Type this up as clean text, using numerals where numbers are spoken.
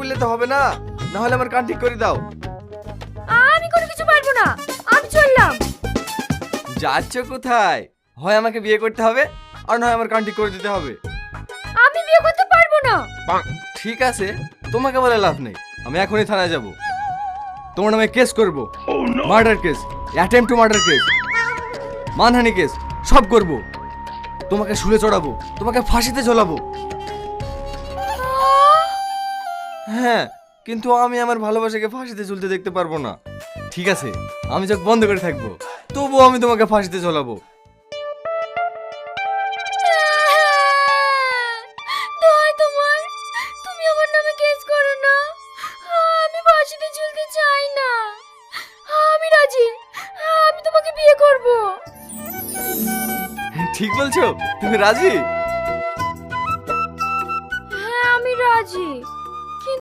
বললে তো হবে না, না হলে আমার কান ঠিক করে দাও। আমি কোনো কিছু পারবো না, আমি চললাম। যাচ্ছ কোথায়? হয় আমাকে বিয়ে করতে হবে, আর নয় আমার কান ঠিক করে দিতে হবে। আমি বিয়ে করতে পারবো না। ঠিক আছে, তোমাকে বলে লাভ নেই, আমি এখনই থানায় যাব। তোমার নামে কেস করব, murder case, attempt to murder case, মানহানি কেস, সব করব। তোমাকে শুলে চড়াবো, তোমাকে ফাঁসিতে ঝোলাবো। হ্যাঁ, কিন্তু আমি আমার ভালোবাসাকে ফাঁসিতে ঝুলতে দেখতে পারবো না। ঠিক আছে, আমি চোখ বন্ধ করে থাকবো, তবুও আমি তোমাকে ফাঁসিতে ঝোলাবো। দোহাই তোমার, তুমি আমার নামে কেস করো না। আমি ফাঁসিতে ঝুলতে চাই না। আমি রাজি, আমি তোমাকে বিয়ে করব। ঠিক বলছো? তুমি রাজি?